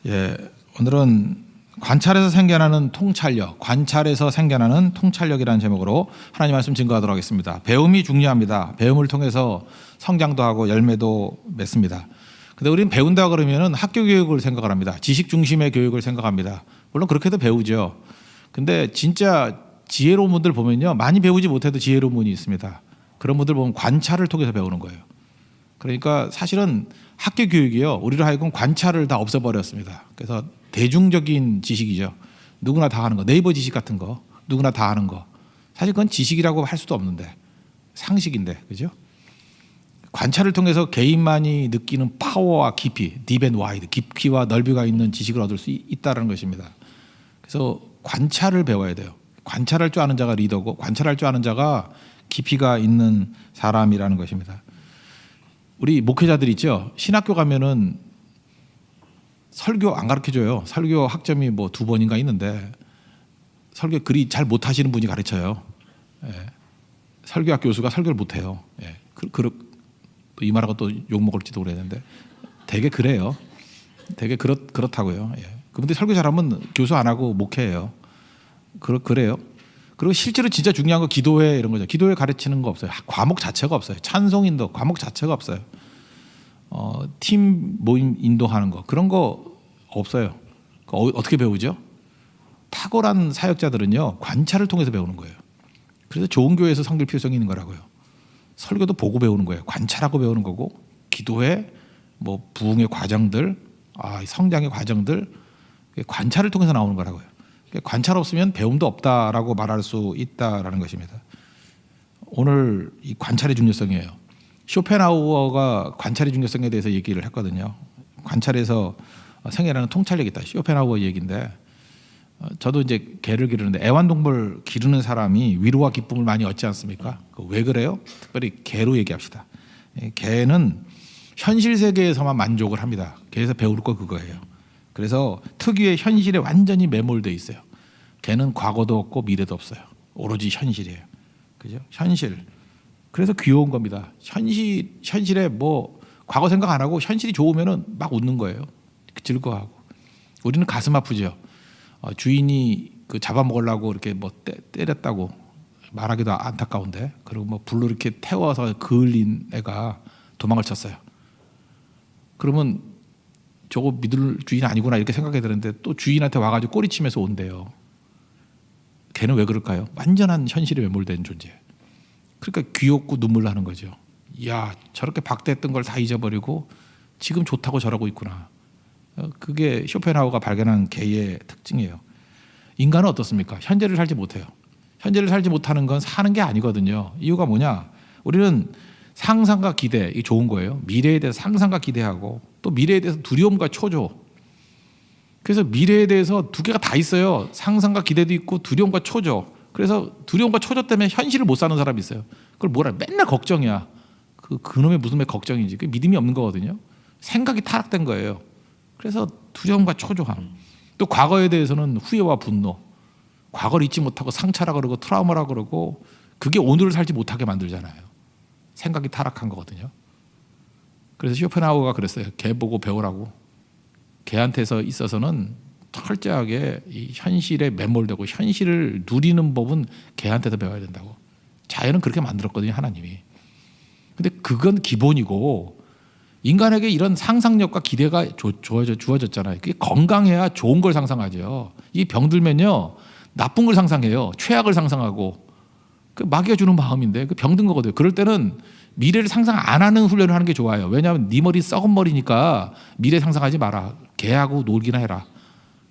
예, 오늘은 관찰에서 생겨나는 통찰력, 관찰에서 생겨나는 통찰력이라는 제목으로 하나님 말씀 증거하도록 하겠습니다. 배움이 중요합니다. 배움을 통해서 성장도 하고 열매도 맺습니다. 근데 우리는 배운다 그러면은 학교 교육을 생각을 합니다. 지식 중심의 교육을 생각합니다. 물론 그렇게도 배우죠. 근데 진짜 지혜로운 분들 보면요, 많이 배우지 못해도 지혜로운 분이 있습니다. 그런 분들 보면 관찰을 통해서 배우는 거예요. 그러니까 사실은 학교 교육이요, 우리로 하여금 관찰을 다 없애버렸습니다. 그래서 대중적인 지식이죠. 누구나 다 하는 거, 네이버 지식 같은 거 누구나 다 하는 거, 사실 그건 지식이라고 할 수도 없는데 상식인데, 그죠? 관찰을 통해서 개인만이 느끼는 파워와 깊이, 딥 앤 와이드, 깊이와 넓이가 있는 지식을 얻을 수 있다는 것입니다. 그래서 관찰을 배워야 돼요. 관찰할 줄 아는 자가 리더고, 관찰할 줄 아는 자가 깊이가 있는 사람이라는 것입니다. 우리 목회자들 있죠. 신학교 가면은 설교 안 가르쳐줘요. 설교 학점이 뭐 2번인가 있는데 설교 그리 잘 못하시는 분이 가르쳐요. 예. 설교학 교수가 설교를 못해요. 예. 이 말하고 또 욕먹을지도 모르겠는데 되게 그래요. 되게 그렇다고요. 예. 그분들 설교 잘하면 교수 안 하고 목회해요. 그래요. 그리고 실제로 진짜 중요한 거 기도회 이런 거죠. 기도회 가르치는 거 없어요. 과목 자체가 없어요. 찬송인도 과목 자체가 없어요. 팀 모임 인도하는 거 그런 거 없어요. 어떻게 배우죠? 탁월한 사역자들은요, 관찰을 통해서 배우는 거예요. 그래서 좋은 교회에서 섬길 필요성이 있는 거라고요. 설교도 보고 배우는 거예요. 관찰하고 배우는 거고, 기도회, 뭐 부흥의 과정들, 성장의 과정들, 관찰을 통해서 나오는 거라고요. 관찰 없으면 배움도 없다라고 말할 수 있다라는 것입니다. 오늘 이 관찰의 중요성이에요. 쇼펜하우어가 관찰의 중요성에 대해서 얘기를 했거든요. 관찰에서 생겨나는 통찰력이 있다. 쇼펜하우어 얘기인데, 저도 이제 개를 기르는데 애완동물 기르는 사람이 위로와 기쁨을 많이 얻지 않습니까? 왜 그래요? 특별히 개로 얘기합시다. 개는 현실 세계에서만 만족을 합니다. 개에서 배울 거 그거예요. 그래서 특유의 현실에 완전히 매몰돼 있어요. 걔는 과거도 없고 미래도 없어요. 오로지 현실이에요. 그죠? 현실. 그래서 귀여운 겁니다. 현실에 뭐 과거 생각 안 하고 현실이 좋으면은 막 웃는 거예요. 즐거워하고. 우리는 가슴 아프죠. 주인이 그 잡아먹으려고 이렇게 뭐 때렸다고 말하기도 안타까운데, 그리고 뭐 불로 이렇게 태워서 그을린 애가 도망을 쳤어요. 그러면 저거 믿을 주인 아니구나 이렇게 생각해야 되는데 또 주인한테 와가지고 꼬리치면서 온대요. 걔는 왜 그럴까요? 완전한 현실에 매몰된 존재예요. 그러니까 귀엽고 눈물 나는 거죠. 이야, 저렇게 박대했던 걸 다 잊어버리고 지금 좋다고 저러고 있구나. 그게 쇼펜하우어가 발견한 개의 특징이에요. 인간은 어떻습니까? 현재를 살지 못해요. 현재를 살지 못하는 건 사는 게 아니거든요. 이유가 뭐냐? 우리는 상상과 기대, 이게 좋은 거예요. 미래에 대해서 상상과 기대하고, 또 미래에 대해서 두려움과 초조. 그래서 미래에 대해서 두 개가 다 있어요. 상상과 기대도 있고 두려움과 초조. 그래서 두려움과 초조 때문에 현실을 못 사는 사람이 있어요. 그걸 뭐라 맨날 걱정이야. 그놈의 무슨 왜 걱정인지. 그 믿음이 없는 거거든요. 생각이 타락된 거예요. 그래서 두려움과 초조함. 또 과거에 대해서는 후회와 분노. 과거를 잊지 못하고 상처라 그러고 트라우마라 그러고, 그게 오늘을 살지 못하게 만들잖아요. 생각이 타락한 거거든요. 그래서 쇼펜하우어가 그랬어요. 개 보고 배우라고. 개한테서 있어서는 철저하게 이 현실에 매몰되고 현실을 누리는 법은 개한테서 배워야 된다고. 자연은 그렇게 만들었거든요, 하나님이. 근데 그건 기본이고, 인간에게 이런 상상력과 기대가 주어졌잖아요. 그게 건강해야 좋은 걸 상상하죠. 이 병들면요, 나쁜 걸 상상해요. 최악을 상상하고. 그 마귀가 주는 마음인데 그 병든 거거든요. 그럴 때는 미래를 상상 안 하는 훈련을 하는 게 좋아요. 왜냐하면 네 머리 썩은 머리니까 미래 상상하지 마라. 개하고 놀기나 해라.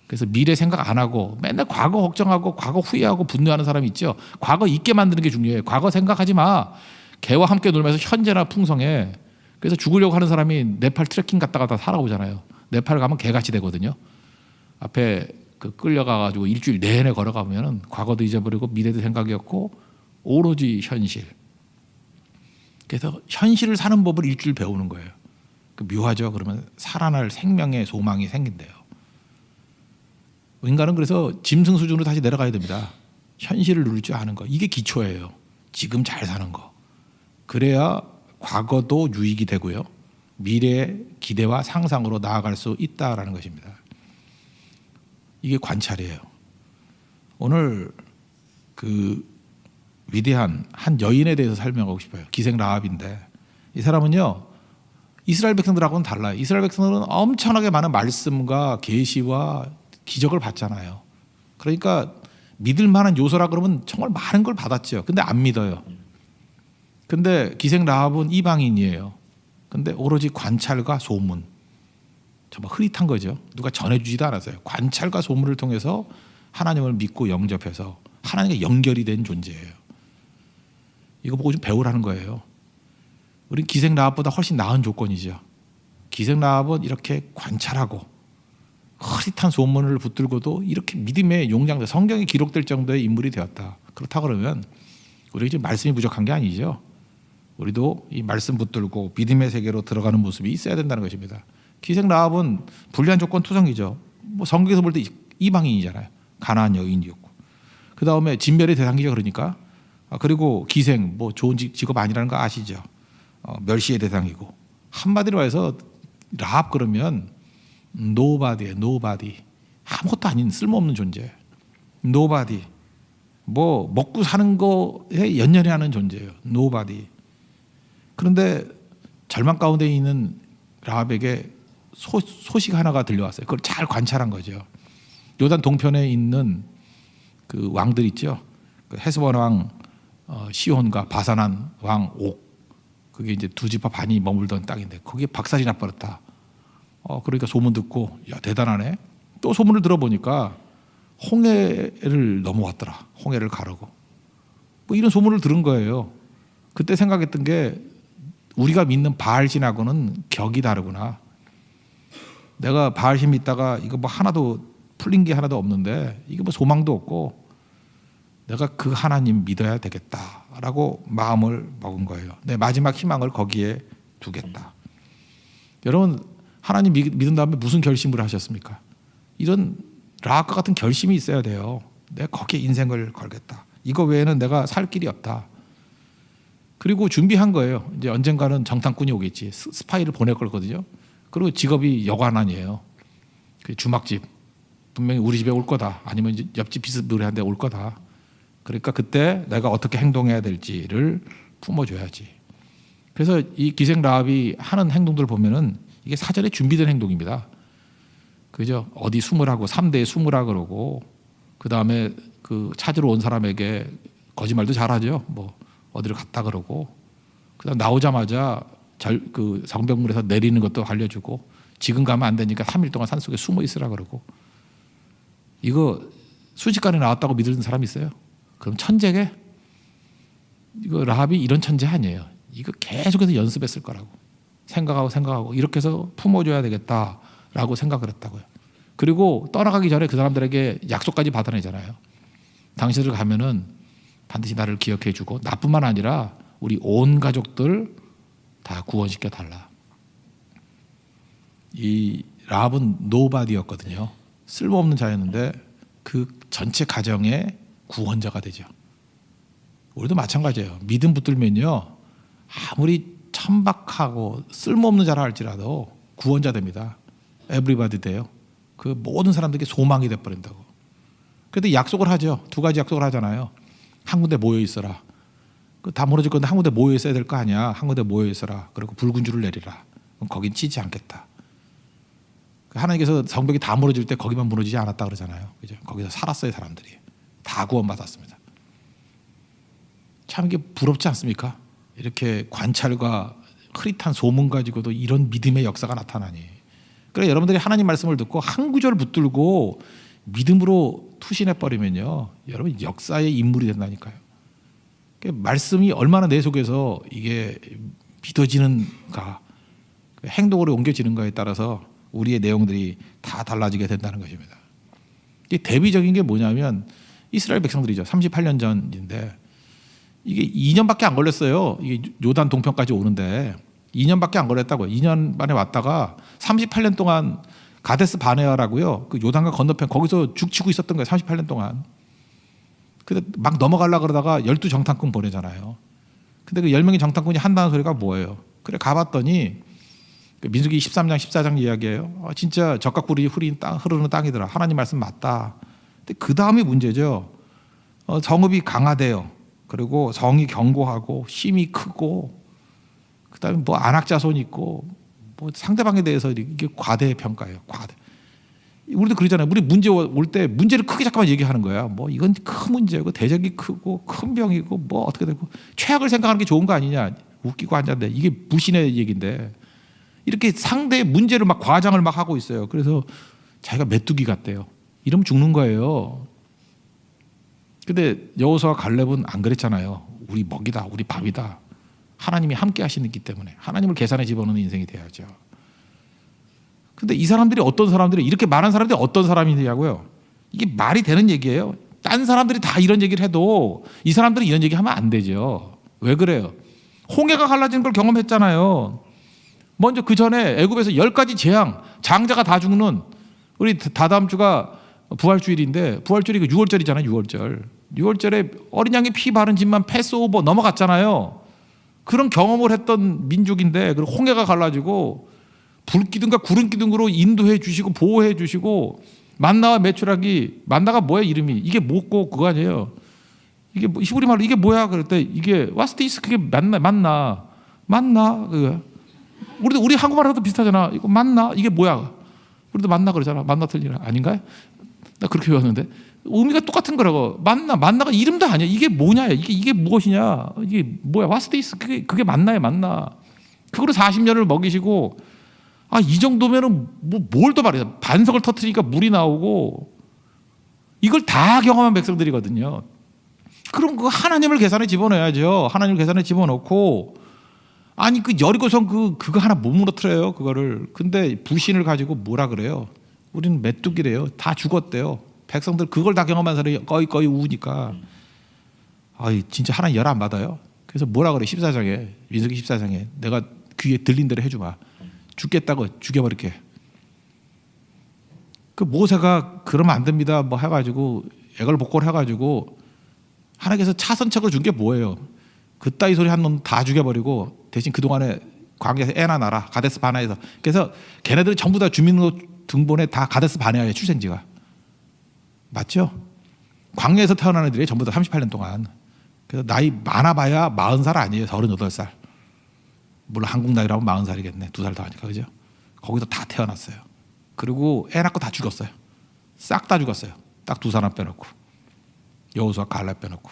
그래서 미래 생각 안 하고 맨날 과거 걱정하고 과거 후회하고 분노하는 사람이 있죠. 과거 잊게 만드는 게 중요해요. 과거 생각하지 마. 개와 함께 놀면서 현재나 풍성해. 그래서 죽으려고 하는 사람이 네팔 트레킹 갔다가 다 살아오잖아요. 네팔 가면 개같이 되거든요. 앞에 끌려가가지고 일주일 내내 걸어가면 과거도 잊어버리고 미래도 생각이 없고 오로지 현실. 그래서 현실을 사는 법을 일주일 배우는 거예요. 묘하죠. 그러면 살아날 생명의 소망이 생긴대요. 인간은 그래서 짐승 수준으로 다시 내려가야 됩니다. 현실을 누릴 줄 아는 거. 이게 기초예요. 지금 잘 사는 거. 그래야 과거도 유익이 되고요. 미래의 기대와 상상으로 나아갈 수 있다라는 것입니다. 이게 관찰이에요. 오늘 그 위대한 한 여인에 대해서 설명하고 싶어요. 기생 라합인데 이 사람은요 이스라엘 백성들하고는 달라요. 이스라엘 백성들은 엄청나게 많은 말씀과 계시와 기적을 받잖아요. 그러니까 믿을 만한 요소라 그러면 정말 많은 걸 받았죠. 근데 안 믿어요. 근데 기생 라합은 이방인이에요. 근데 오로지 관찰과 소문, 정말 흐릿한 거죠. 누가 전해주지도 않았어요. 관찰과 소문을 통해서 하나님을 믿고 영접해서 하나님과 연결이 된 존재예요. 이거 보고 좀 배우라는 거예요. 우린 기생 라합보다 훨씬 나은 조건이죠. 기생 라합은 이렇게 관찰하고 흐릿한 소문을 붙들고도 이렇게 믿음의 용장돼 성경에 기록될 정도의 인물이 되었다. 그렇다 그러면 우리 지금 말씀이 부족한 게 아니죠. 우리도 이 말씀 붙들고 믿음의 세계로 들어가는 모습이 있어야 된다는 것입니다. 기생 라합은 불리한 조건 투성이죠. 뭐 성경에서 볼 때 이방인이잖아요. 가나안 여인이었고, 그 다음에 진멸의 대상이죠. 그러니까 그리고 기생 뭐 좋은 직업 아니라는 거 아시죠? 멸시의 대상이고, 한마디로 해서 라합 그러면 노바디예요. 노바디, 아무것도 아닌 쓸모없는 존재. 노바디, 뭐 먹고 사는 거에 연연해 하는 존재예요. 노바디. 그런데 절망 가운데 있는 라합에게 소식 하나가 들려왔어요. 그걸 잘 관찰한 거죠. 요단 동편에 있는 그 왕들 있죠. 그 헤스본 왕 시혼과 바산한 왕 옥, 그게 이제 두 지파 반이 머물던 땅인데 거기에 박살이 나버렸다. 그러니까 소문 듣고 야 대단하네. 또 소문을 들어보니까 홍해를 넘어왔더라. 홍해를 가르고. 뭐 이런 소문을 들은 거예요. 그때 생각했던 게 우리가 믿는 바알신하고는 격이 다르구나. 내가 바알신 믿다가 이거 뭐 하나도 풀린 게 하나도 없는데 이게 뭐 소망도 없고 내가 그 하나님 믿어야 되겠다라고 마음을 먹은 거예요. 내 마지막 희망을 거기에 두겠다. 여러분 하나님 믿은 다음에 무슨 결심을 하셨습니까? 이런 라합과 같은 결심이 있어야 돼요. 내가 거기에 인생을 걸겠다. 이거 외에는 내가 살 길이 없다. 그리고 준비한 거예요. 이제 언젠가는 정탐꾼이 오겠지. 스파이를 보낼 거거든요. 그리고 직업이 여관아니에요. 주막집. 분명히 우리 집에 올 거다. 아니면 이제 옆집 비스무리한 데 올 거다. 그러니까 그때 내가 어떻게 행동해야 될지를 품어줘야지. 그래서 이 기생 라합이 하는 행동들을 보면은 이게 사전에 준비된 행동입니다. 그죠? 어디 숨으라고 3대에 숨으라 그러고, 그 다음에 그 찾으러 온 사람에게 거짓말도 잘하죠. 뭐 어디를 갔다 그러고, 그다음 나오자마자 그 성벽물에서 내리는 것도 알려주고, 지금 가면 안 되니까 3일 동안 산속에 숨어 있으라 그러고. 이거 순식간에 나왔다고 믿는 사람이 있어요? 그럼 천재게? 이거 라합이 이런 천재 아니에요. 이거 계속해서 연습했을 거라고. 생각하고 이렇게 해서 품어줘야 되겠다라고 생각을 했다고요. 그리고 떠나가기 전에 그 사람들에게 약속까지 받아내잖아요. 당신들 가면은 반드시 나를 기억해 주고, 나뿐만 아니라 우리 온 가족들 다 구원시켜 달라. 이 라합은 노바디였거든요. 쓸모없는 자였는데 그 전체 가정의 구원자가 되죠. 우리도 마찬가지예요. 믿음 붙들면요, 아무리 천박하고 쓸모없는 자라 할지라도 구원자 됩니다. 에브리바디 돼요. 그 모든 사람들에게 소망이 돼버린다고. 그런데 약속을 하죠. 두 가지 약속을 하잖아요. 한 군데 모여 있어라. 다 무너질 건데 한 군데 모여 있어야 될 거 아니야. 한 군데 모여 있어라. 그리고 붉은 줄을 내리라. 그럼 거긴 치지 않겠다. 하나님께서 성벽이 다 무너질 때 거기만 무너지지 않았다 그러잖아요. 그죠? 거기서 살았어요. 사람들이 다 구원받았습니다. 참 이게 부럽지 않습니까? 이렇게 관찰과 흐릿한 소문 가지고도 이런 믿음의 역사가 나타나니. 그래 여러분들이 하나님 말씀을 듣고 한 구절 붙들고 믿음으로 투신해 버리면요, 여러분 역사의 인물이 된다니까요. 말씀이 얼마나 내 속에서 이게 믿어지는가, 행동으로 옮겨지는가에 따라서 우리의 내용들이 다 달라지게 된다는 것입니다. 이게 대비적인 게 뭐냐면 이스라엘 백성들이죠. 38년 전인데 이게 2년밖에 안 걸렸어요. 이게 요단 동편까지 오는데 2년밖에 안 걸렸다고요. 2년 만에 왔다가 38년 동안 가데스 바네아라고요. 그 요단강 건너편 거기서 죽치고 있었던 거예요. 38년 동안. 근데 막 넘어가려고 그러다가 12 정탐꾼 보내잖아요. 근데 그 10명의 정탐꾼이 한다는 소리가 뭐예요? 그래 가봤더니 민수기 13장 14장 이야기예요. 진짜 적각불이 흐르는 땅이더라. 하나님 말씀 맞다. 근데 그 다음이 문제죠. 성읍이 강하대요. 그리고 성이 견고하고 힘이 크고 그다음에 뭐 안악자손 있고 뭐 상대방에 대해서 이게 과대 평가예요. 과대. 우리도 그러잖아요. 우리 문제 올 때 문제를 크게 잠깐만 얘기하는 거야. 뭐 이건 큰 문제고 대적이 크고 큰 병이고 뭐 어떻게 되고 최악을 생각하는 게 좋은 거 아니냐. 웃기고 앉았는데 이게 불신의 얘기인데 이렇게 상대의 문제를 막 과장을 막 하고 있어요. 그래서 자기가 메뚜기 같대요. 이러면 죽는 거예요. 근데 여호수아와 갈렙은 안 그랬잖아요. 우리 먹이다, 우리 밥이다. 하나님이 함께 하시기 때문에 하나님을 계산에 집어넣는 인생이 돼야죠. 근데 이 사람들이 어떤 사람들이 이렇게 많은 사람들이 어떤 사람이냐고요. 이게 말이 되는 얘기예요. 딴 사람들이 다 이런 얘기를 해도 이 사람들이 이런 얘기하면 안 되죠. 왜 그래요? 홍해가 갈라지는 걸 경험했잖아요. 먼저 그 전에 애굽에서 10가지 재앙, 장자가 다 죽는 우리 다다음 주가 부활주일인데 부활주일이 6월절이잖아요. 6월절. 6월절에 어린 양의 피 바른 집만 패스오버 넘어갔잖아요. 그런 경험을 했던 민족인데 그리고 홍해가 갈라지고 불기둥과 구름기둥으로 인도해 주시고 보호해 주시고 만나와 메추라기 만나가 뭐야 이름이 이게 뭐고 그거 아니에요. 이게 뭐, 히브리 말로 이게 뭐야 그랬대 이게 와스티스 그게 만나 그거 우리 한국말하고도 비슷하잖아. 이거 만나 이게 뭐야 우리도 만나 그러잖아. 만나 틀리나 아닌가요? 나 그렇게 배웠는데 의미가 똑같은 거라고. 만나가 이름도 아니야. 이게 뭐냐 이게 무엇이냐 이게 뭐야 와스티스 그게 만나야 만나. 그거로 40년을 먹이시고 이 정도면은 뭘 더 말해요. 반석을 터뜨리니까 물이 나오고 이걸 다 경험한 백성들이거든요. 그럼 그 하나님을 계산에 집어넣어야죠. 하나님을 계산에 집어넣고 아니 그 여리고성 그거 하나 못 무너뜨려요. 그거를. 근데 불신을 가지고 뭐라 그래요? 우리는 메뚜기래요. 다 죽었대요. 백성들 그걸 다 경험한 사람이 꺼이 우니까 진짜 하나님 열 안 받아요. 그래서 뭐라 그래 14장에 민수기 14장에 내가 귀에 들린 대로 해주마. 죽겠다고 죽여버릴게. 그 모세가 그러면 안 됩니다. 뭐 해가지고 애걸복걸 해가지고 하나님께서 차선책을 준 게 뭐예요? 그따위 소리 한 놈 다 죽여버리고 대신 그 동안에 광야에서 애나 나라 가데스 바네아에서 그래서 걔네들은 전부 다 주민등록 등본에 다 가데스 바네아의 출생지가 맞죠? 광야에서 태어난 애들이 전부 다 38년 동안. 그래서 나이 많아봐야 40살 아니에요. 38살. 물론 한국 나이라고 40살이겠네. 2살 더 하니까 그죠? 거기서 다 태어났어요. 그리고 애 낳고 다 죽었어요. 싹 다 죽었어요. 딱 2사람 빼놓고 여호수아 갈렙 빼놓고.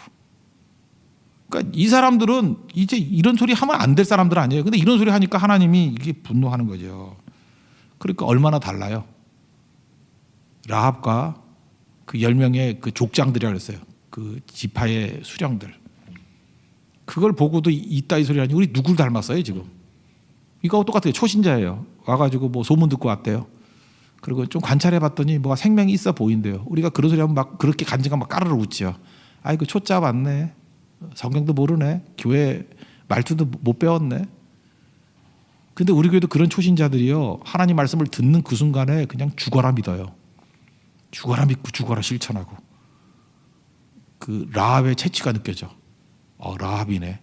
그러니까 이 사람들은 이제 이런 소리 하면 안 될 사람들 아니에요. 근데 이런 소리 하니까 하나님이 이게 분노하는 거죠. 그러니까 얼마나 달라요. 라합과 그 10명의 그 족장들이라 그랬어요. 그 지파의 수령들. 그걸 보고도 이따위 소리 하니 우리 누굴 닮았어요 지금? 이거 똑같아요. 초신자예요. 와가지고 뭐 소문 듣고 왔대요. 그리고 좀 관찰해봤더니 뭐가 생명이 있어 보인대요. 우리가 그런 소리 하면 막 그렇게 간증하면 막 까르르 웃지요. 아이고 초짜 맞네. 성경도 모르네. 교회 말투도 못 배웠네. 근데 우리 교회도 그런 초신자들이요. 하나님 말씀을 듣는 그 순간에 그냥 죽어라 믿어요. 죽어라 믿고 죽어라 실천하고. 그 라합의 채취가 느껴져. 라합이네.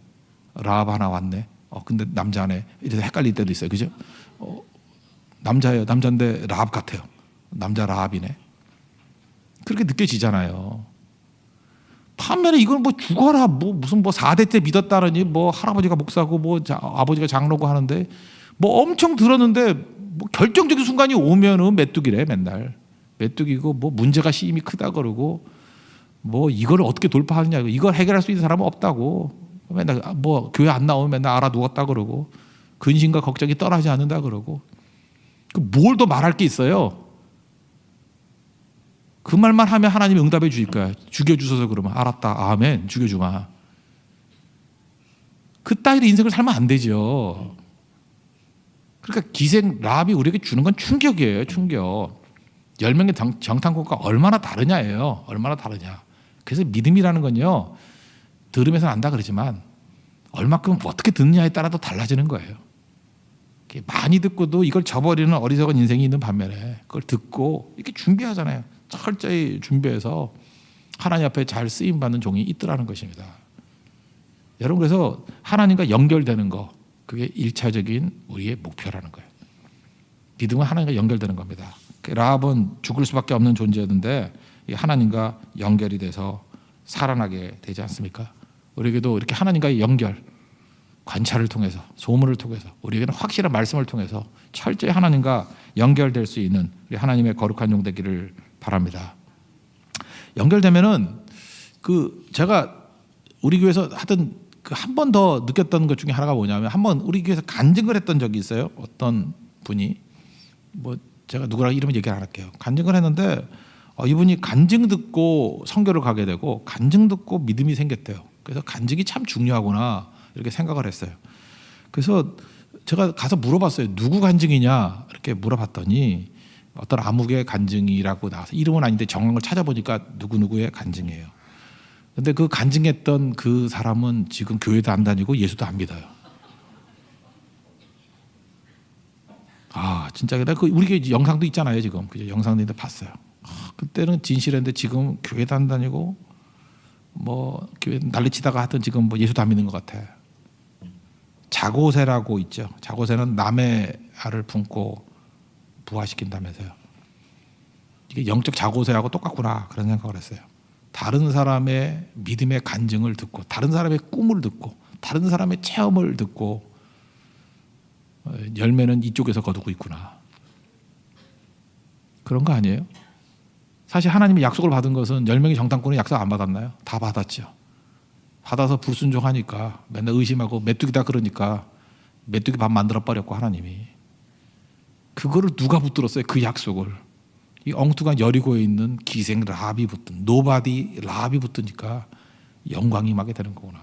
라합 하나 왔네. 근데 남자네. 이래서 헷갈릴 때도 있어요. 그죠? 남자예요. 남자인데 라합 같아요. 남자 라합이네. 그렇게 느껴지잖아요. 반면에 이건 뭐 죽어라 뭐 무슨 뭐 4대 때 믿었다느니 뭐 할아버지가 목사고 뭐 아버지가 장로고 하는데 뭐 엄청 들었는데 뭐 결정적인 순간이 오면은 메뚜기래 맨날. 메뚜기고 뭐 문제가 심히 크다 그러고 뭐 이걸 어떻게 돌파하느냐 이걸 해결할 수 있는 사람은 없다고 맨날 뭐 교회 안 나오면 맨날 알아 누웠다 그러고 근심과 걱정이 떠나지 않는다 그러고 뭘 더 말할 게 있어요? 그 말만 하면 하나님이 응답해 주실 거야. 죽여주소서 그러면 알았다 아멘 죽여주마. 그따위로 인생을 살면 안 되죠. 그러니까 기생 라합이 우리에게 주는 건 충격이에요. 충격. 10명의 정탐꾼과 얼마나 다르냐예요. 얼마나 다르냐. 그래서 믿음이라는 건요. 들으면서 안다 그러지만 얼마큼 어떻게 듣느냐에 따라도 달라지는 거예요. 많이 듣고도 이걸 저버리는 어리석은 인생이 있는 반면에 그걸 듣고 이렇게 준비하잖아요. 철저히 준비해서 하나님 앞에 잘 쓰임받는 종이 있더라는 것입니다. 여러분 그래서 하나님과 연결되는 거 그게 1차적인 우리의 목표라는 거예요. 믿음은 하나님과 연결되는 겁니다. 라합은 죽을 수밖에 없는 존재였는데 하나님과 연결이 돼서 살아나게 되지 않습니까? 우리에게도 이렇게 하나님과의 연결, 관찰을 통해서, 소문을 통해서, 우리에게는 확실한 말씀을 통해서 철저히 하나님과 연결될 수 있는 우리 하나님의 거룩한 종 되기를 바랍니다. 연결되면은 제가 우리 교회에서 하던 한 번 더 느꼈던 것 중에 하나가 뭐냐면, 한 번 우리 교회에서 간증을 했던 적이 있어요. 어떤 분이, 제가 누구랑 이름을 얘기 안 할게요. 간증을 했는데 이분이 간증 듣고 선교를 가게 되고 간증 듣고 믿음이 생겼대요. 그래서 간증이 참 중요하구나 이렇게 생각을 했어요. 그래서 제가 가서 물어봤어요. 누구 간증이냐 이렇게 물어봤더니 어떤 아무개 간증이라고 나와서, 이름은 아닌데 정황을 찾아보니까 누구누구의 간증이에요. 근데 그 간증했던 그 사람은 지금 교회도 안 다니고 예수도 안 믿어요. 진짜 그래. 우리 영상도 있잖아요. 지금 그죠? 영상도 있는데 봤어요. 그때는 진실했는데 지금 교회도 안 다니고 교회 난리치다가 하여튼 지금 예수도 안 믿는 것 같아. 자고세라고 있죠. 자고세는 남의 알을 품고 부화시킨다면서요. 이게 영적 자고세하고 똑같구나 그런 생각을 했어요. 다른 사람의 믿음의 간증을 듣고, 다른 사람의 꿈을 듣고, 다른 사람의 체험을 듣고 열매는 이쪽에서 거두고 있구나. 그런 거 아니에요? 사실 하나님이 약속을 받은 것은 10명의 정탐꾼은 약속 안 받았나요? 다 받았죠. 받아서 불순종하니까 맨날 의심하고 메뚜기다 그러니까 메뚜기 밥 만들어 버렸고, 하나님이 그거를 누가 붙들었어요? 그 약속을. 이 엉뚱한 여리고에 있는 기생 라합이 붙든, 노바디 라합이 붙으니까 영광이 임하게 되는 거구나.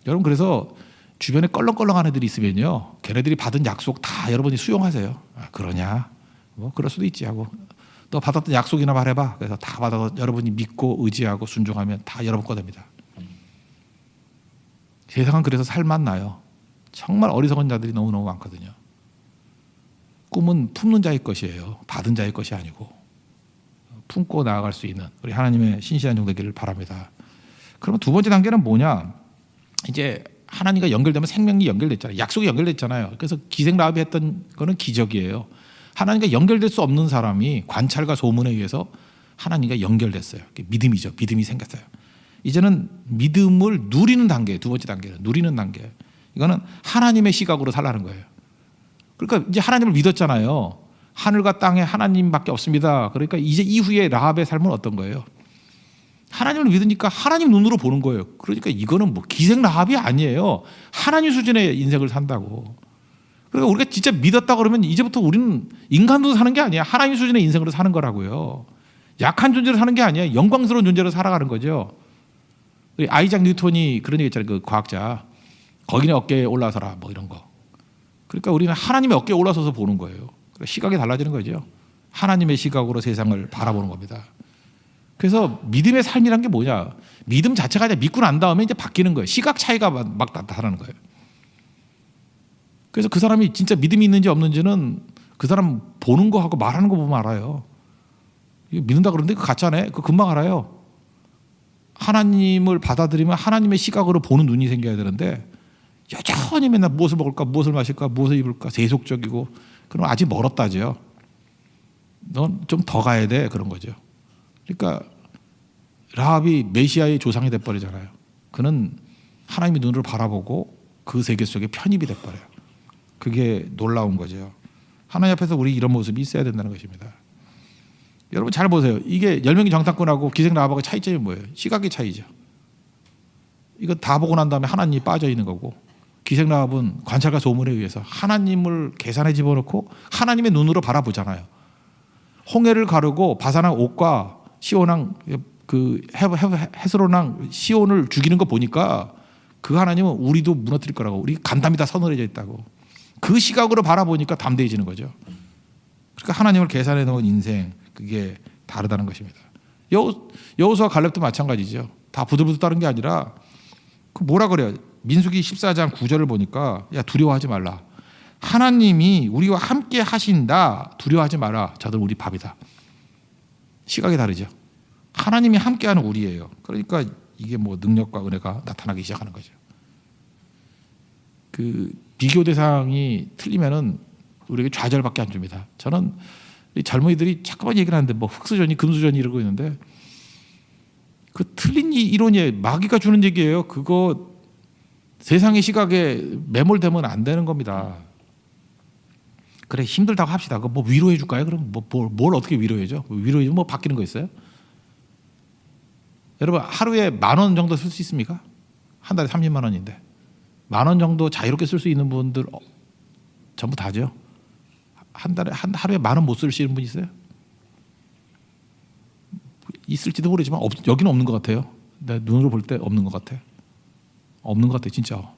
여러분, 그래서 주변에 껄렁껄렁한 애들이 있으면요, 걔네들이 받은 약속 다 여러분이 수용하세요. 그러냐? 그럴 수도 있지 하고, 너 받았던 약속이나 말해봐. 그래서 다 받아서 여러분이 믿고 의지하고 순종하면 다 여러분 거 됩니다. 세상은 그래서 살만 나요. 정말 어리석은 자들이 너무너무 많거든요. 꿈은 품는 자의 것이에요. 받은 자의 것이 아니고. 품고 나아갈 수 있는 우리 하나님의 신실한 종 되기를 바랍니다. 그러면 두 번째 단계는 뭐냐? 이제 하나님과 연결되면 생명이 연결됐잖아요. 약속이 연결됐잖아요. 그래서 기생 라합이 했던 거는 기적이에요. 하나님과 연결될 수 없는 사람이 관찰과 소문에 의해서 하나님과 연결됐어요. 믿음이죠. 믿음이 생겼어요. 이제는 믿음을 누리는 단계, 두 번째 단계는 누리는 단계. 이거는 하나님의 시각으로 살라는 거예요. 그러니까 이제 하나님을 믿었잖아요. 하늘과 땅에 하나님밖에 없습니다. 그러니까 이제 이후에 라합의 삶은 어떤 거예요? 하나님을 믿으니까 하나님 눈으로 보는 거예요. 그러니까 이거는 기생 라합이 아니에요. 하나님 수준의 인생을 산다고. 그러니까 우리가 진짜 믿었다 그러면 이제부터 우리는 인간으로 사는 게 아니야. 하나님 수준의 인생으로 사는 거라고요. 약한 존재로 사는 게 아니야. 영광스러운 존재로 살아가는 거죠. 아이작 뉴턴이 그런 얘기 했잖아요. 그 과학자. 거기네 어깨에 올라서라 이런 거. 그러니까 우리는 하나님의 어깨에 올라서서 보는 거예요. 시각이 달라지는 거죠. 하나님의 시각으로 세상을 바라보는 겁니다. 그래서 믿음의 삶이란 게 뭐냐? 믿음 자체가 이제 믿고 난 다음에 이제 바뀌는 거예요. 시각 차이가 막 나타나는 거예요. 그래서 그 사람이 진짜 믿음이 있는지 없는지는 그 사람 보는 거 하고 말하는 거 보면 알아요. 이거 믿는다 그러는데 그거 가짜네. 그거 금방 알아요. 하나님을 받아들이면 하나님의 시각으로 보는 눈이 생겨야 되는데 여전히 맨날 무엇을 먹을까, 무엇을 마실까, 무엇을 입을까 세속적이고, 그럼 아직 멀었다죠. 넌 좀 더 가야 돼 그런 거죠. 그러니까 라합이 메시아의 조상이 돼버리잖아요. 그는 하나님의 눈으로 바라보고 그 세계 속에 편입이 돼버려요. 그게 놀라운 거죠. 하나님 앞에서 우리 이런 모습이 있어야 된다는 것입니다. 여러분 잘 보세요. 이게 10명의 정탐꾼하고 기생 라합하고 차이점이 뭐예요? 시각의 차이죠. 이거 다 보고 난 다음에 하나님이 빠져 있는 거고, 기생 라합은 관찰과 소문에 의해서 하나님을 계산에 집어넣고 하나님의 눈으로 바라보잖아요. 홍해를 가르고 바산왕 옥과 시온왕 헤스론왕 시온을 죽이는 거 보니까 그 하나님은 우리도 무너뜨릴 거라고, 우리 간담이 다 서늘해져 있다고. 그 시각으로 바라보니까 담대해지는 거죠. 그러니까 하나님을 계산해 놓은 인생, 그게 다르다는 것입니다. 여호수아 갈렙도 마찬가지죠. 다 부들부들 따른 게 아니라 그 뭐라 그래요? 민수기 14장 9절을 보니까 야 두려워하지 말라. 하나님이 우리와 함께 하신다. 두려워하지 마라. 저들 우리 밥이다. 시각이 다르죠. 하나님이 함께하는 우리예요. 그러니까 이게 능력과 은혜가 나타나기 시작하는 거죠. 그 비교 대상이 틀리면은 우리에게 좌절밖에 안 줍니다. 저는 이 젊은이들이 자꾸만 얘기를 하는데 뭐 흑수저니 금수저니 이러고 있는데 그 틀린 이론이에요. 마귀가 주는 얘기예요. 그거 세상의 시각에 매몰되면 안 되는 겁니다. 그래 힘들다고 합시다. 그거 뭐 위로해 줄까요? 그럼 뭘 어떻게 위로해줘? 위로해 주면 뭐 바뀌는 거 있어요? 여러분 하루에 10,000원 정도 쓸 수 있습니까? 한 달에 30만 원인데 10,000원 정도 자유롭게 쓸 수 있는 분들 전부 다죠. 하루에 10,000원 못 쓰시는 분 있어요? 있을지도 모르지만 여기는 없는 것 같아요. 내 눈으로 볼 때 없는 것 같아. 없는 것 같아 진짜.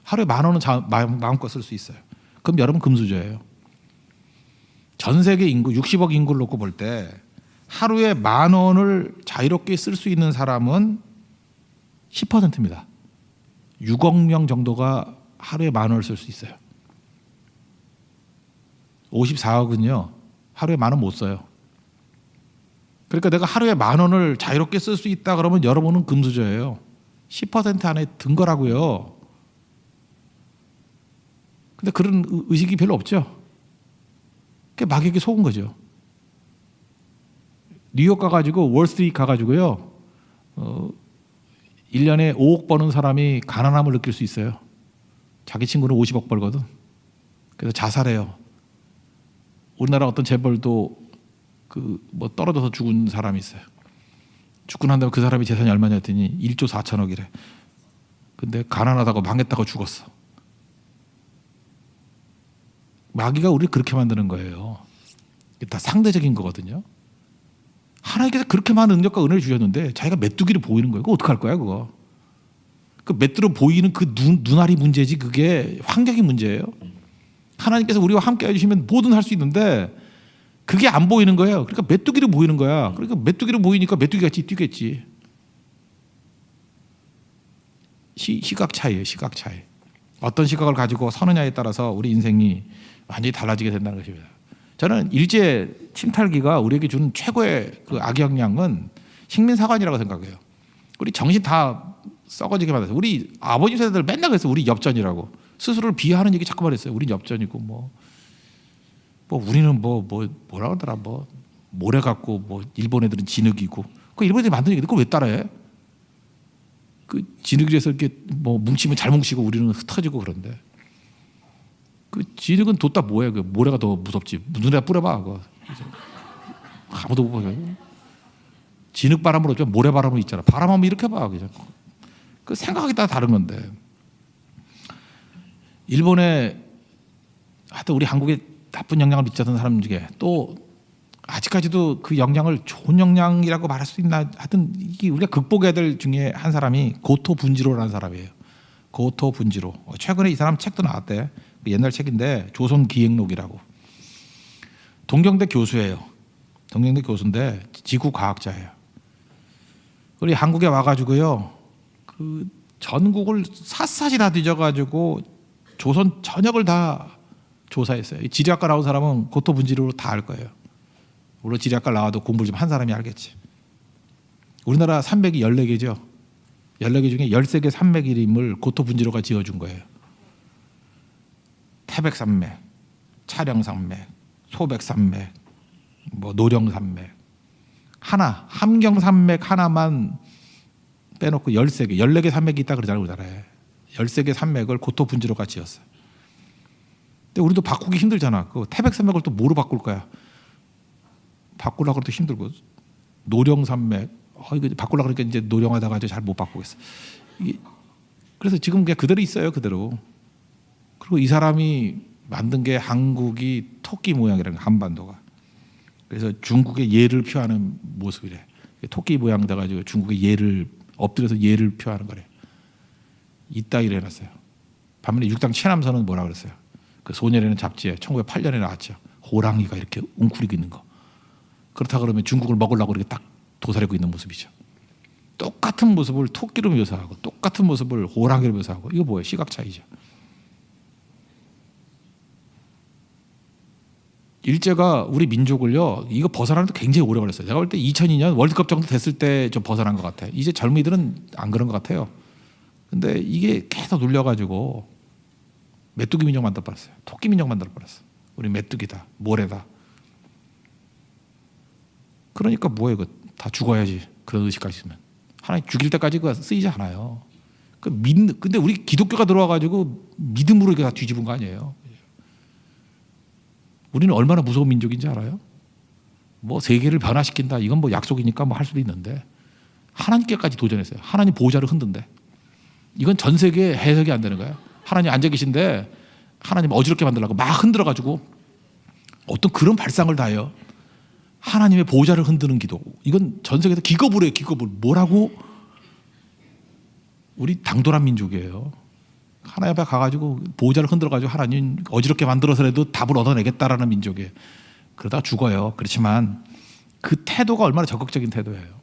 하루에 10,000원은 마음껏 쓸 수 있어요. 그럼 여러분 금수저예요. 전 세계 인구 60억 인구를 놓고 볼 때 하루에 10,000원을 자유롭게 쓸 수 있는 사람은 10%입니다. 6억 명 정도가 하루에 10,000원을 쓸 수 있어요. 54억은요 하루에 10,000원 못 써요. 그러니까 내가 하루에 10,000원을 자유롭게 쓸 수 있다 그러면 여러분은 금수저예요. 10% 안에 든 거라고요. 근데 그런 의식이 별로 없죠. 그게 마귀에게 속은 거죠. 뉴욕 가가지고 월스트리트 가가지고요 1년에 5억 버는 사람이 가난함을 느낄 수 있어요. 자기 친구는 50억 벌거든. 그래서 자살해요. 우리나라 어떤 재벌도 뭐 떨어져서 죽은 사람이 있어요. 죽고 난 다음에 그 사람이 재산이 얼마냐 했더니 1조 4천억이래. 근데 가난하다고 망했다고 죽었어. 마귀가 우리를 그렇게 만드는 거예요. 이게 다 상대적인 거거든요. 하나님께서 그렇게 많은 능력과 은혜를 주셨는데 자기가 메뚜기를 보이는 거예요. 그거 어떡할 거야 그거. 그 메뚜기로 보이는 그 눈알이 문제지 그게 환경이 문제예요. 하나님께서 우리와 함께 해주시면 뭐든 할 수 있는데 그게 안 보이는 거예요. 그러니까 메뚜기로 보이는 거야. 그러니까 메뚜기로 보이니까 메뚜기같이 뛰겠지. 시각 차이예요. 시각 차이. 어떤 시각을 가지고 서느냐에 따라서 우리 인생이 완전히 달라지게 된다는 것입니다. 저는 일제 침탈기가 우리에게 주는 최고의 그 악영향은 식민사관이라고 생각해요. 우리 정신 다 썩어지게 만들어서 우리 아버지 세대들 맨날 그랬어요. 우리 엽전이라고. 스스로를 비하하는 얘기 자꾸만 했어요. 우린 엽전이고 뭐 우리는 뭐라 그러더라 모래 같고 일본 애들은 진흙이고 그 일본 애들이 만든 얘기인데 그걸 왜 따라해? 그 진흙이라서 이렇게 뭉치면 잘 뭉치고 우리는 흩어지고 그런데 그 진흙은 뒀다 뭐해? 그 모래가 더 무섭지. 눈에다 뿌려봐. 그거. 아무도 못 보게. 진흙 바람으로 좀 모래 바람으로 있잖아. 바람하면 이렇게 봐. 그냥. 그 생각에 따라 다른 건데. 일본에 하여튼 우리 한국에 나쁜 영향을 미쳤던 사람 중에 또 아직까지도 그 영향을 좋은 영향이라고 말할 수 있나 하여튼 이게 우리가 극복해야 될 중에 한 사람이 고토 분지로라는 사람이에요. 고토 분지로. 최근에 이 사람 책도 나왔대. 옛날 책인데 조선기행록이라고. 동경대 교수예요. 동경대 교수인데 지구과학자예요. 우리 한국에 와가지고요 그 전국을 샅샅이 다 뒤져가지고 조선 전역을 다 조사했어요. 지리학과 나온 사람은 고토 분지로로 다 알 거예요. 물론 지리학과 나와도 공부를 좀 한 사람이 알겠지. 우리나라 산맥이 14개죠. 14개 중에 13개 산맥 이름을 고토 분지로가 지어준 거예요. 태백산맥, 차량산맥, 소백산맥, 노령산맥. 함경산맥 하나만 빼놓고 13개, 14개 산맥이 있다 그러잖아요. 우리나라에. 13개 산맥을 고토 분지로가 지었어요. 근데 우리도 바꾸기 힘들잖아. 그 태백산맥을 또 뭐로 바꿀 거야? 바꾸려고 해도 힘들고. 노령산맥. 이거 바꾸려고 그러니까 이제 노령하다가 잘 못 바꾸겠어. 그래서 지금 그냥 그대로 있어요. 그대로. 그리고 이 사람이 만든 게 한국이 토끼 모양이라는 거야, 한반도가. 그래서 중국의 예를 표하는 모습이래. 토끼 모양 돼가지고 중국의 예를 엎드려서 예를 표하는 거래. 이따위로 해놨어요. 반면에 육당 최남선은 뭐라 그랬어요? 그 소년에는 잡지에 1908년에 나왔죠. 호랑이가 이렇게 웅크리고 있는 거. 그렇다 그러면 중국을 먹으려고 이렇게 딱 도사리고 있는 모습이죠. 똑같은 모습을 토끼로 묘사하고 똑같은 모습을 호랑이로 묘사하고 이거 뭐예요? 시각 차이죠. 일제가 우리 민족을요 이거 벗어나는데 굉장히 오래 걸렸어요. 제가 볼 때 2002년 월드컵 정도 됐을 때 좀 벗어난 것 같아요. 이제 젊은이들은 안 그런 것 같아요. 근데 이게 계속 눌려가지고 메뚜기 민족 만들어버렸어요. 토끼 민족 만들어버렸어. 우리 메뚜기다, 모래다. 그러니까 뭐예요? 다 죽어야지. 그런 의식까지 있으면 하나님 죽일 때까지 그거 쓰이지 않아요. 근데 우리 기독교가 들어와가지고 믿음으로 이게 다 뒤집은 거 아니에요? 우리는 얼마나 무서운 민족인지 알아요? 뭐 세계를 변화시킨다 이건 뭐 약속이니까 뭐 할 수도 있는데 하나님께까지 도전했어요. 하나님 보호자를 흔든대. 이건 전 세계에 해석이 안 되는 거예요. 하나님 앉아 계신데 하나님 어지럽게 만들려고 막 흔들어가지고 어떤 그런 발상을 다 해요. 하나님의 보호자를 흔드는 기도. 이건 전 세계에서 기겁을 해요. 기겁을. 뭐라고? 우리 당돌한 민족이에요. 하나님 앞에 가가지고 보호자를 흔들어가지고 하나님 어지럽게 만들어서라도 답을 얻어내겠다라는 민족이에요. 그러다가 죽어요. 그렇지만 그 태도가 얼마나 적극적인 태도예요.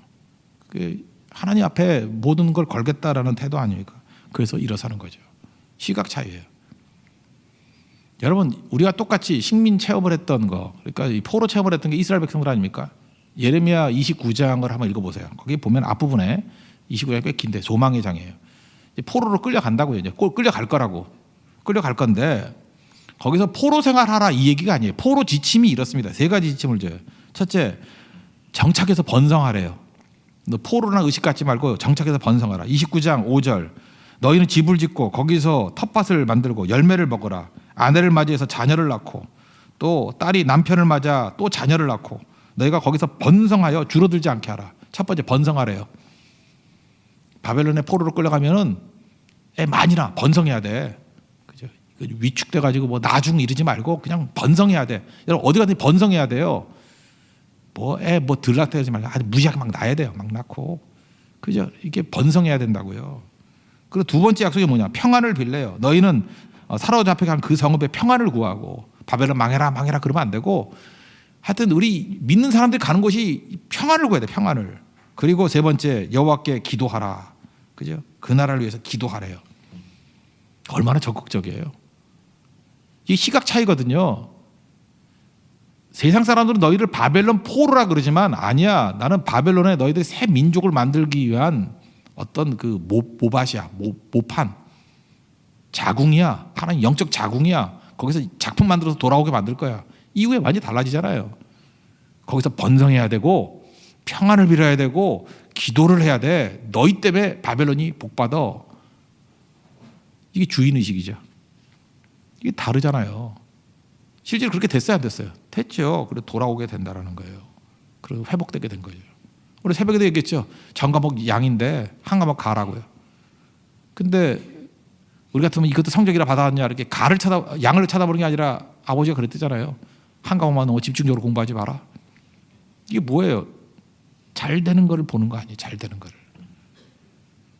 하나님 앞에 모든 걸 걸겠다라는 태도 아닙니까? 그래서 일어서는 거죠. 시각 차이예요. 여러분 우리가 똑같이 식민 체험을 했던 거, 그러니까 이 포로 체험을 했던 게 이스라엘 백성들 아닙니까? 예레미야 29장을 한번 읽어보세요. 거기 보면 앞부분에 29장이 꽤 긴데 소망의 장이에요. 포로로 끌려간다고요. 이제 끌려갈 거라고. 끌려갈 건데 거기서 포로 생활하라 이 얘기가 아니에요. 포로 지침이 이렇습니다. 세 가지 지침을 줘요. 첫째, 정착해서 번성하래요. 너 포로나 의식 갖지 말고 정착해서 번성하라. 29장 5절. 너희는 집을 짓고 거기서 텃밭을 만들고 열매를 먹어라. 아내를 맞이해서 자녀를 낳고 또 딸이 남편을 맞아 또 자녀를 낳고 너희가 거기서 번성하여 줄어들지 않게 하라. 첫 번째 번성하래요. 바벨론에 포로로 끌려가면은 애 많이나 번성해야 돼. 그죠? 위축돼 가지고 뭐 나중 이러지 말고 그냥 번성해야 돼. 여러분 어디 가든 번성해야 돼요. 뭐 애 뭐 들락대 하지 말고 아주 무지하게 막 낳아야 돼요. 막 낳고. 그죠? 이게 번성해야 된다고요. 그리고 두 번째 약속이 뭐냐? 평안을 빌래요. 너희는 사로잡혀 간 그 성읍에 평안을 구하고 바벨론 망해라 망해라 그러면 안 되고 하여튼 우리 믿는 사람들이 가는 곳이 평안을 구해야 돼. 평안을. 그리고 세 번째 여호와께 기도하라. 그죠? 그 나라를 위해서 기도하래요. 얼마나 적극적이에요. 이게 시각 차이거든요. 세상 사람들은 너희를 바벨론 포로라 그러지만 아니야. 나는 바벨론에 너희들 새 민족을 만들기 위한 어떤 그 모밭이야. 모판. 자궁이야. 하나님 영적 자궁이야. 거기서 작품 만들어서 돌아오게 만들 거야. 이후에 완전히 달라지잖아요. 거기서 번성해야 되고 평안을 빌어야 되고 기도를 해야 돼. 너희 때문에 바벨론이 복받아. 이게 주인의식이죠. 이게 다르잖아요. 실제로 그렇게 됐어요 안 됐어요? 됐죠. 그래 돌아오게 된다는 거예요. 그리고 회복되게 된 거예요. 우리 새벽에도 얘기했죠. 전과목 양인데 한 과목 가라고요. 근데 우리 같으면 이것도 성적이라 받아왔냐 이렇게 양을 쳐다보는 게 아니라 아버지가 그랬대잖아요. 한 과목만 너무 집중적으로 공부하지 마라. 이게 뭐예요? 잘 되는 거를 보는 거 아니에요. 잘 되는 거를.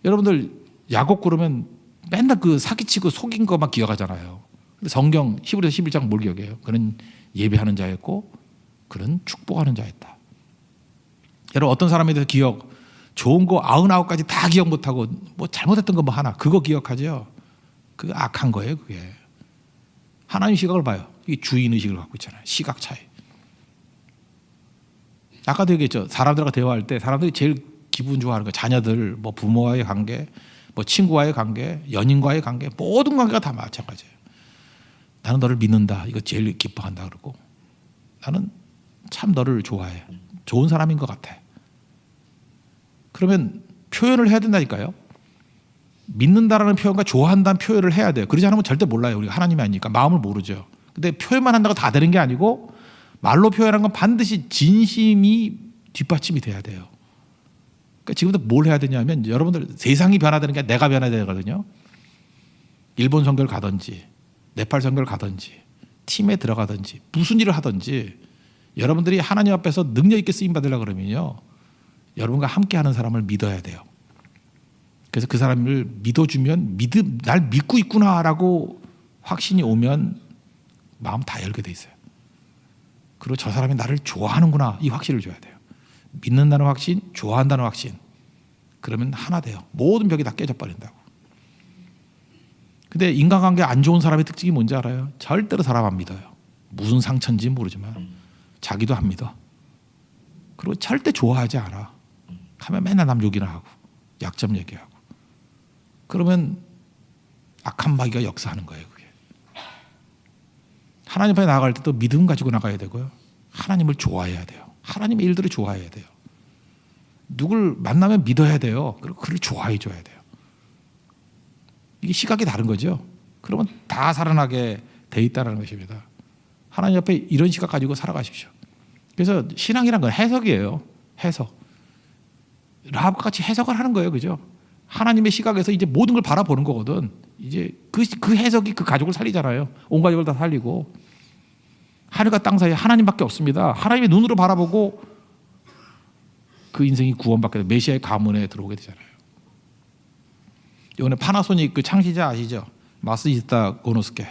여러분들 야곱 그러면 맨날 그 사기치고 속인 것만 기억하잖아요. 근데 성경 히브리서 11장 뭘 기억해요? 그는 예배하는 자였고 그는 축복하는 자였다. 여러분 어떤 사람에 대해서 기억 좋은 거 99가지 다 기억 못하고 뭐 잘못했던 거 뭐 하나 그거 기억하죠. 그게 악한 거예요. 그게. 하나님 시각을 봐요. 이게 주인의식을 갖고 있잖아요. 시각 차이. 아까도 얘기했죠. 사람들과 대화할 때 사람들이 제일 기분 좋아하는 거 자녀들, 뭐 부모와의 관계, 뭐 친구와의 관계, 연인과의 관계 모든 관계가 다 마찬가지예요. 나는 너를 믿는다. 이거 제일 기뻐한다 그러고 나는 참 너를 좋아해. 좋은 사람인 것 같아. 그러면 표현을 해야 된다니까요. 믿는다라는 표현과 좋아한다는 표현을 해야 돼요. 그러지 않으면 절대 몰라요. 우리가 하나님이 아니니까 마음을 모르죠. 근데 표현만 한다고 다 되는 게 아니고 말로 표현한 건 반드시 진심이 뒷받침이 돼야 돼요. 그러니까 지금부터 뭘 해야 되냐면 여러분들 세상이 변화되는 게 내가 변화돼야 되거든요. 일본 선교를 가든지 네팔 선교를 가든지 팀에 들어가든지 무슨 일을 하든지 여러분들이 하나님 앞에서 능력 있게 쓰임 받으려고 그러면요. 여러분과 함께하는 사람을 믿어야 돼요. 그래서 그 사람을 믿어주면 날 믿고 있구나라고 확신이 오면 마음 다 열게 돼 있어요. 그리고 저 사람이 나를 좋아하는구나 이 확신을 줘야 돼요. 믿는다는 확신, 좋아한다는 확신. 그러면 하나 돼요. 모든 벽이 다 깨져버린다고. 근데 인간관계 안 좋은 사람의 특징이 뭔지 알아요? 절대로 사람 안 믿어요. 무슨 상처인지 모르지만 자기도 안 믿어. 그리고 절대 좋아하지 않아. 하면 맨날 남 욕이나 하고 약점 얘기하고. 그러면 악한 마귀가 역사하는 거예요. 그게. 하나님 앞에 나아갈 때도 믿음 가지고 나가야 되고요. 하나님을 좋아해야 돼요. 하나님의 일들을 좋아해야 돼요. 누굴 만나면 믿어야 돼요. 그리고 그를 좋아해 줘야 돼요. 이게 시각이 다른 거죠. 그러면 다 살아나게 돼 있다는 것입니다. 하나님 앞에 이런 시각 가지고 살아가십시오. 그래서 신앙이란 건 해석이에요. 해석. 라합과 같이 해석을 하는 거예요. 그죠? 하나님의 시각에서 이제 모든 걸 바라보는 거거든. 이제 그 해석이 그 가족을 살리잖아요. 온 가족을 다 살리고. 하늘과 땅 사이에 하나님밖에 없습니다. 하나님의 눈으로 바라보고 그 인생이 구원받게 돼 메시아의 가문에 들어오게 되잖아요. 이번에 파나소닉 그 창시자 아시죠? 마스지타 고노스케.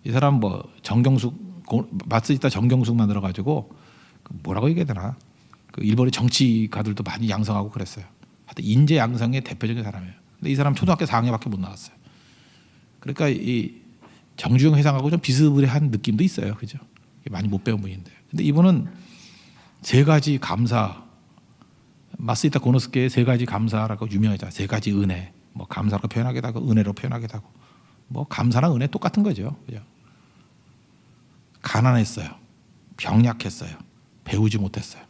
이 사람 뭐 마스지타 정경숙 만들어 가지고 뭐라고 얘기해야 되나? 그 일본의 정치가들도 많이 양성하고 그랬어요. 하여튼 인재 양성의 대표적인 사람이에요. 근데 이 사람 초등학교 4학년밖에 못 나왔어요. 그러니까 이 정주영 회장하고 좀 비슷비슷한 느낌도 있어요. 그죠? 많이 못 배운 분인데. 근데 이분은 세 가지 감사, 마스이타 고노스케의 세 가지 감사라고 유명하잖아요. 세 가지 은혜. 뭐 감사로 표현하기도 하고 은혜로 표현하기도 하고. 뭐 감사랑 은혜 똑같은 거죠. 그죠? 가난했어요. 병약했어요. 배우지 못했어요.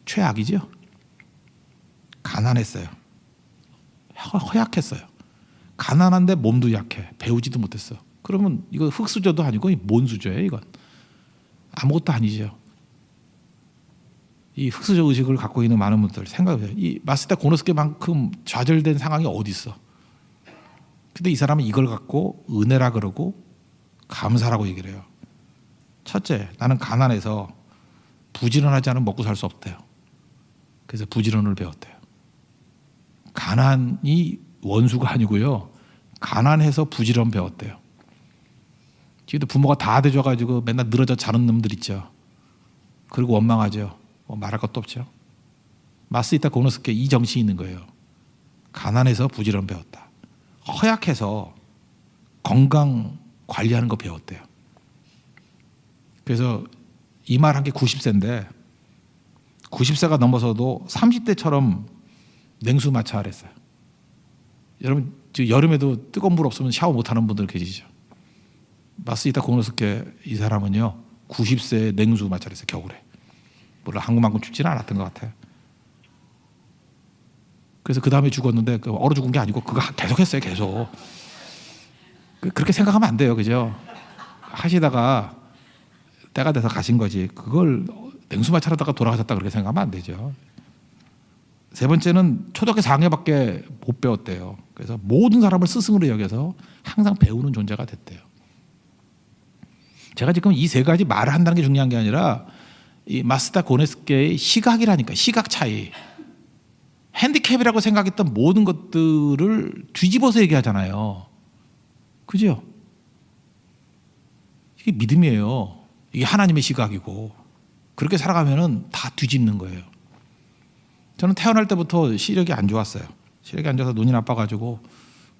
최악이죠. 가난했어요. 허약했어요. 가난한데 몸도 약해. 배우지도 못했어. 그러면 이거 흙수저도 아니고 뭔수저예요 이건. 아무것도 아니죠. 이 흙수저 의식을 갖고 있는 많은 분들 생각해보세요. 이 마스다 고노스케만큼 좌절된 상황이 어디 있어. 근데 이 사람은 이걸 갖고 은혜라 그러고 감사라고 얘기를 해요. 첫째, 나는 가난해서 부지런하지 않으면 먹고 살 수 없대요. 그래서 부지런을 배웠대요. 가난이 원수가 아니고요. 가난해서 부지런 배웠대요. 지금도 부모가 다 돼줘가지고 맨날 늘어져 자는 놈들 있죠. 그리고 원망하죠. 뭐 말할 것도 없죠. 마스이타 고노스케 이 정신이 있는 거예요. 가난해서 부지런 배웠다. 허약해서 건강 관리하는 거 배웠대요. 그래서 이 말 한 게 90세인데 90세가 넘어서도 30대처럼 냉수 마찰을 했어요. 여러분 지금 여름에도 뜨거운 물 없으면 샤워 못하는 분들 계시죠. 마스이타 고노스케 이 사람은요 90세에 냉수 마찰했어요. 겨울에. 물론 한국만큼 춥지는 않았던 것 같아요. 그래서 그 다음에 죽었는데 얼어 죽은 게 아니고 그거 계속 했어요. 계속. 그렇게 생각하면 안 돼요. 그죠? 하시다가 때가 돼서 가신 거지. 그걸 냉수 마찰하다가 돌아가셨다 그렇게 생각하면 안 되죠. 세 번째는 초등학교 4학년밖에 못 배웠대요. 그래서 모든 사람을 스승으로 여겨서 항상 배우는 존재가 됐대요. 제가 지금 이 세 가지 말을 한다는 게 중요한 게 아니라 이 마스다 고네스케의 시각이라니까. 시각 차이. 핸디캡이라고 생각했던 모든 것들을 뒤집어서 얘기하잖아요. 그죠? 이게 믿음이에요. 이게 하나님의 시각이고 그렇게 살아가면은 다 뒤집는 거예요. 저는 태어날 때부터 시력이 안 좋았어요. 시력이 안 좋아서 눈이 나빠가지고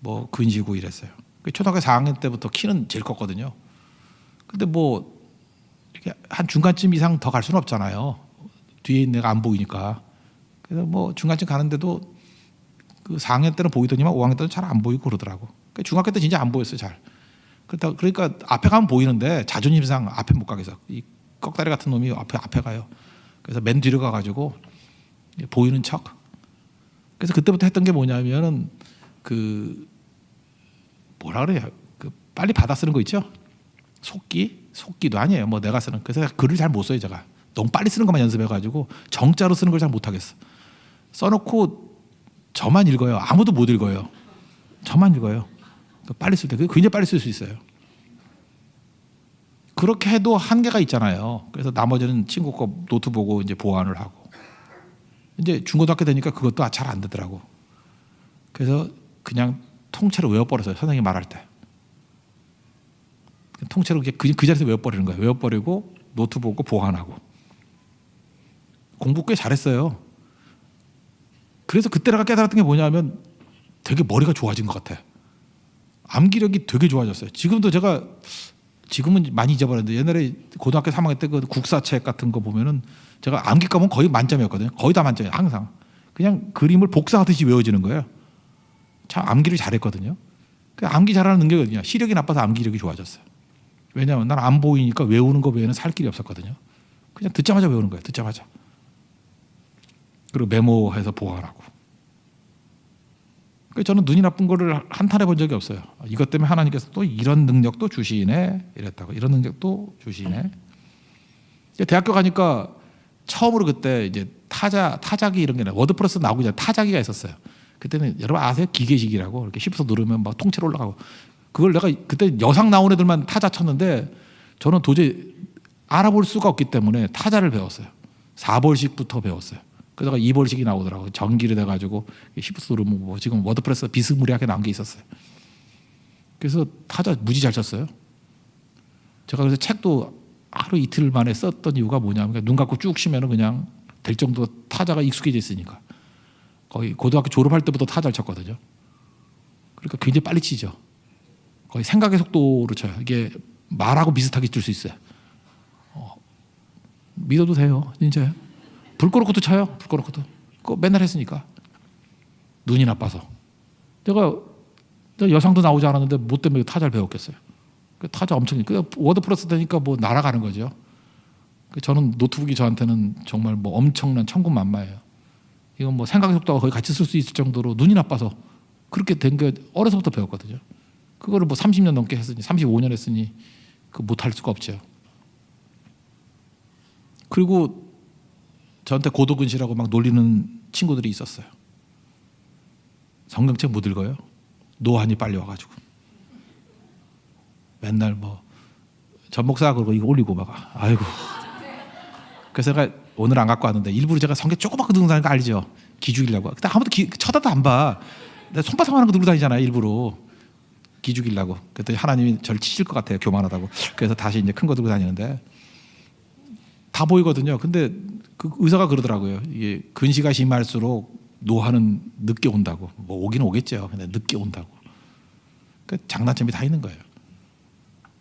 뭐 근시고 이랬어요. 초등학교 4학년 때부터 키는 제일 컸거든요. 근데 뭐 이렇게 한 중간쯤 이상 더 갈 수는 없잖아요. 뒤에 있는 애가 안 보이니까. 그래서 뭐 중간쯤 가는데도 그 4학년 때는 보이더니만 5학년 때는 잘 안 보이고 그러더라고. 그러니까 중학교 때 진짜 안 보였어요, 잘. 그러니까 앞에 가면 보이는데 자존심상 앞에 못 가겠어. 이 꺽다리 같은 놈이 앞에 가요. 그래서 맨 뒤로 가가지고 보이는 척. 그래서 그때부터 했던 게 뭐냐면은 그 뭐라 그래요? 그 빨리 받아 쓰는 거 있죠? 속기도 아니에요. 뭐 내가 쓰는. 그래서 글을 잘 못 써요, 제가. 너무 빨리 쓰는 것만 연습해가지고 정자로 쓰는 걸 잘 못하겠어. 써놓고 저만 읽어요. 아무도 못 읽어요. 저만 읽어요. 빨리 쓸 때 굉장히 빨리 쓸 수 있어요. 그렇게 해도 한계가 있잖아요. 그래서 나머지는 친구 거 노트 보고 이제 보완을 하고. 이제 중고등학교 되니까 그것도 잘 안 되더라고. 그래서 그냥 통째로 외워버렸어요. 선생님이 말할 때. 통째로 그 자리에서 외워버리는 거예요. 외워버리고 노트 보고 보완하고. 공부 꽤 잘했어요. 그래서 그때 내가 깨달았던 게 뭐냐면 되게 머리가 좋아진 것 같아. 암기력이 되게 좋아졌어요. 지금은 많이 잊어버렸는데 옛날에 고등학교 3학년 때 그 국사책 같은 거 보면은 제가 암기 과목은 거의 만점이었거든요. 거의 다 만점이에요. 항상. 그냥 그림을 복사하듯이 외워지는 거예요. 참 암기를 잘했거든요. 그 암기 잘하는 능력이 어디냐. 시력이 나빠서 암기력이 좋아졌어요. 왜냐하면 난 안 보이니까 외우는 거 외에는 살 길이 없었거든요. 그냥 듣자마자 외우는 거예요. 듣자마자. 그리고 메모해서 보관하고. 그러니까 저는 눈이 나쁜 거를 한탄해 본 적이 없어요. 이것 때문에 하나님께서 또 이런 능력도 주시네 이랬다고. 이런 능력도 주시네. 대학교 가니까 처음으로 그때 이제 타자기 이런 게 워드프레스 나오기 전에 타자기가 있었어요. 그때는 여러분 아세요? 기계식이라고 이렇게 쉽어서 누르면 막 통째로 올라가고. 그걸 내가 그때 여상 나온 애들만 타자 쳤는데 저는 도저히 알아볼 수가 없기 때문에 타자를 배웠어요. 4벌식부터 배웠어요. 그러다가 2벌식이 나오더라고요. 전기를 돼가지고 쉽어서 누르면 뭐 지금 워드프레스 비스무리하게 나온 게 있었어요. 그래서 타자 무지 잘 쳤어요. 제가 그래서 책도 하루 이틀 만에 썼던 이유가 뭐냐면 눈 감고 쭉 쉬면 그냥 될 정도로 타자가 익숙해져 있으니까. 거의 고등학교 졸업할 때부터 타자를 쳤거든요. 그러니까 굉장히 빨리 치죠. 거의 생각의 속도로 쳐요. 이게 말하고 비슷하게 칠 수 있어요. 믿어도 돼요. 진짜요. 불 꺼놓고도 쳐요. 불 꺼놓고도. 그거 맨날 했으니까. 눈이 나빠서. 제가 여상도 나오지 않았는데 뭐 때문에 타자를 배웠겠어요. 타자 엄청. 워드프레스 되니까 뭐 날아가는 거죠. 저는 노트북이 저한테는 정말 뭐 엄청난 천군만마예요. 이건 뭐 생각의 속도가 거의 같이 쓸 수 있을 정도로 눈이 나빠서 그렇게 된 게 어려서부터 배웠거든요. 그거를 뭐 30년 넘게 했으니 35년 했으니 그 못할 수가 없죠. 그리고 저한테 고도근시라고 막 놀리는 친구들이 있었어요. 성경책 못 읽어요. 노안이 빨리 와가지고 맨날 뭐 전 목사 그러고 이거 올리고 막 아이고. 그래서 제가 오늘 안 갖고 왔는데 일부러 제가 성경 조그맣게 들고 다니는 거 알죠? 기죽이려고. 근데 아무도 쳐다도 안 봐. 내가 손바닥만한 거 들고 다니잖아요. 일부러 기죽이려고. 그랬더니 하나님이 저를 치실 것 같아요. 교만하다고. 그래서 다시 이제 큰 거 들고 다니는데 다 보이거든요. 근데 그 의사가 그러더라고요. 이게 근시가 심할수록 노화는 늦게 온다고. 뭐 오긴 오겠죠. 근데 늦게 온다고. 그러니까 장단점이 다 있는 거예요.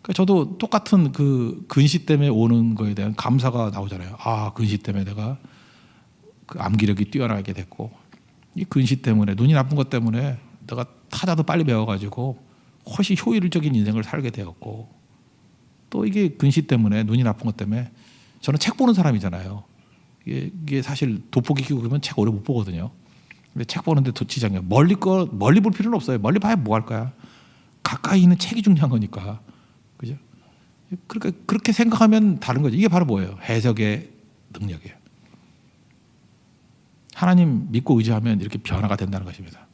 그러니까 저도 똑같은 그 근시 때문에 오는 거에 대한 감사가 나오잖아요. 아, 근시 때문에 내가 그 암기력이 뛰어나게 됐고, 이 근시 때문에 눈이 나쁜 것 때문에 내가 타자도 빨리 배워가지고 훨씬 효율적인 인생을 살게 되었고, 또 이게 근시 때문에 눈이 나쁜 것 때문에 저는 책 보는 사람이잖아요. 이게 사실 돋보기 끼고 그러면 책 오래 못 보거든요. 근데 책 보는데 지장이에요. 멀리 볼 필요는 없어요. 멀리 봐야 뭐 할 거야. 가까이 있는 책이 중요한 거니까. 그죠? 그러니까 그렇게 생각하면 다른 거죠. 이게 바로 뭐예요? 해석의 능력이에요. 하나님 믿고 의지하면 이렇게 변화가 된다는 것입니다.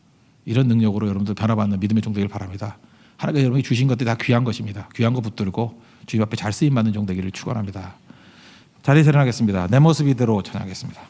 이런 능력으로 여러분들 변화받는 믿음의 종 되길 바랍니다. 하나님께서 여러분이 주신 것들이 다 귀한 것입니다. 귀한 거 붙들고 주님 앞에 잘 쓰임 받는 종 되기를 축원합니다. 자리에 일어나겠습니다. 내 모습 이대로 찬양하겠습니다.